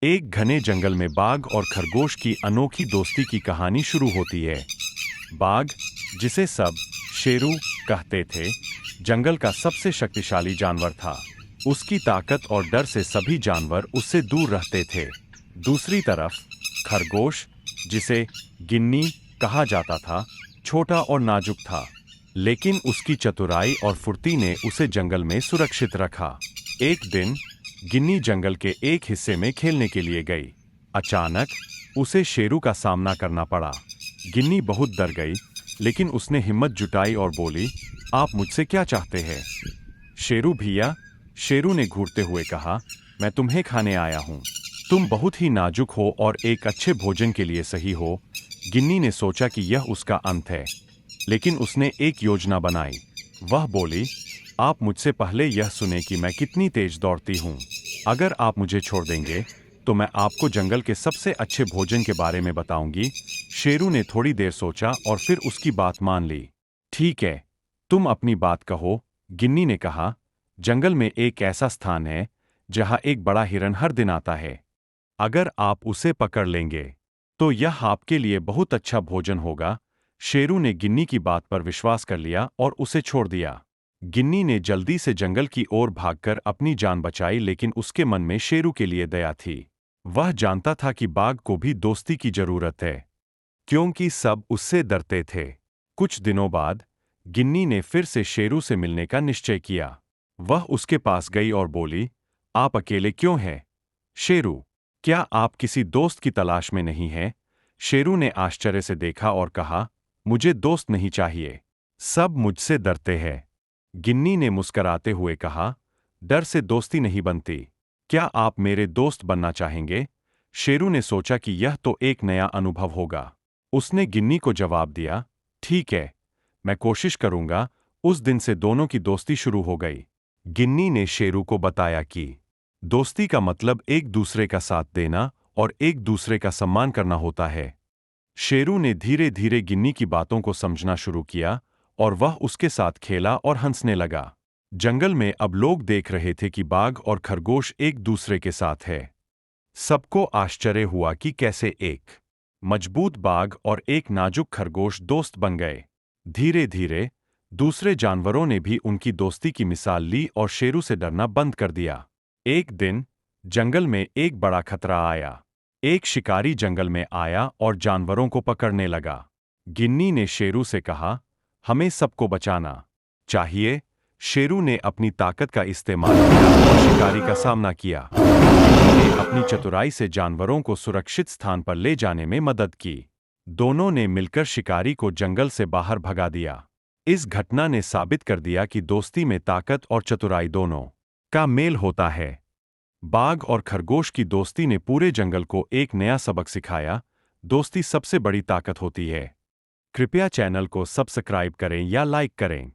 एक घने जंगल में बाघ और खरगोश की अनोखी दोस्ती की कहानी शुरू होती है। बाघ, जिसे सब शेरू कहते थे, जंगल का सबसे शक्तिशाली जानवर था। उसकी ताकत और डर से सभी जानवर उससे दूर रहते थे। दूसरी तरफ खरगोश, जिसे गिन्नी कहा जाता था, छोटा और नाजुक था, लेकिन उसकी चतुराई और फुर्ती ने उसे जंगल में सुरक्षित रखा। एक दिन गिन्नी जंगल के एक हिस्से में खेलने के लिए गई। अचानक उसे शेरू का सामना करना पड़ा। गिन्नी बहुत डर गई, लेकिन उसने हिम्मत जुटाई और बोली, आप मुझसे क्या चाहते हैं? शेरू भैया, शेरू ने घूरते हुए कहा, मैं तुम्हें खाने आया हूँ। तुम बहुत ही नाजुक हो और एक अच्छे भोजन के लिए सही हो। गिन्नी ने सोचा कि यह उसका अंत है, लेकिन उसने एक योजना बनाई। वह बोली, आप मुझसे पहले यह सुने कि मैं कितनी तेज दौड़ती हूँ। अगर आप मुझे छोड़ देंगे, तो मैं आपको जंगल के सबसे अच्छे भोजन के बारे में बताऊंगी। शेरू ने थोड़ी देर सोचा और फिर उसकी बात मान ली। ठीक है, तुम अपनी बात कहो, गिन्नी ने कहा। जंगल में एक ऐसा स्थान है जहां एक बड़ा हिरन हर दिन आता है। अगर आप उसे पकड़ लेंगे, तो यह आपके लिए बहुत अच्छा भोजन होगा। शेरू ने गिन्नी की बात पर विश्वास कर लिया और उसे छोड़ दिया। गिन्नी ने जल्दी से जंगल की ओर भागकर अपनी जान बचाई, लेकिन उसके मन में शेरू के लिए दया थी। वह जानता था कि बाघ को भी दोस्ती की जरूरत है, क्योंकि सब उससे डरते थे। कुछ दिनों बाद गिन्नी ने फिर से शेरू से मिलने का निश्चय किया। वह उसके पास गई और बोली, आप अकेले क्यों हैं, शेरू? क्या आप किसी दोस्त की तलाश में नहीं हैं? शेरू ने आश्चर्य से देखा और कहा, मुझे दोस्त नहीं चाहिए। सब मुझसे डरते हैं। गिन्नी ने मुस्कराते हुए कहा, डर से दोस्ती नहीं बनती। क्या आप मेरे दोस्त बनना चाहेंगे? शेरू ने सोचा कि यह तो एक नया अनुभव होगा। उसने गिन्नी को जवाब दिया, ठीक है, मैं कोशिश करूंगा। उस दिन से दोनों की दोस्ती शुरू हो गई। गिन्नी ने शेरू को बताया कि दोस्ती का मतलब एक दूसरे का साथ देना और एक दूसरे का सम्मान करना होता है। शेरू ने धीरे धीरे गिन्नी की बातों को समझना शुरू किया और वह उसके साथ खेला और हंसने लगा। जंगल में अब लोग देख रहे थे कि बाघ और खरगोश एक दूसरे के साथ है। सबको आश्चर्य हुआ कि कैसे एक मजबूत बाघ और एक नाजुक खरगोश दोस्त बन गए। धीरे धीरे दूसरे जानवरों ने भी उनकी दोस्ती की मिसाल ली और शेरू से डरना बंद कर दिया। एक दिन जंगल में एक बड़ा खतरा आया। एक शिकारी जंगल में आया और जानवरों को पकड़ने लगा। गिन्नी ने शेरू से कहा, हमें सबको बचाना चाहिए। शेरू ने अपनी ताकत का इस्तेमाल किया और शिकारी का सामना किया। गिन्नी ने अपनी चतुराई से जानवरों को सुरक्षित स्थान पर ले जाने में मदद की। दोनों ने मिलकर शिकारी को जंगल से बाहर भगा दिया। इस घटना ने साबित कर दिया कि दोस्ती में ताकत और चतुराई दोनों का मेल होता है। बाघ और खरगोश की दोस्ती ने पूरे जंगल को एक नया सबक सिखाया, दोस्ती सबसे बड़ी ताकत होती है। कृपया चैनल को सब्सक्राइब करें या लाइक करें।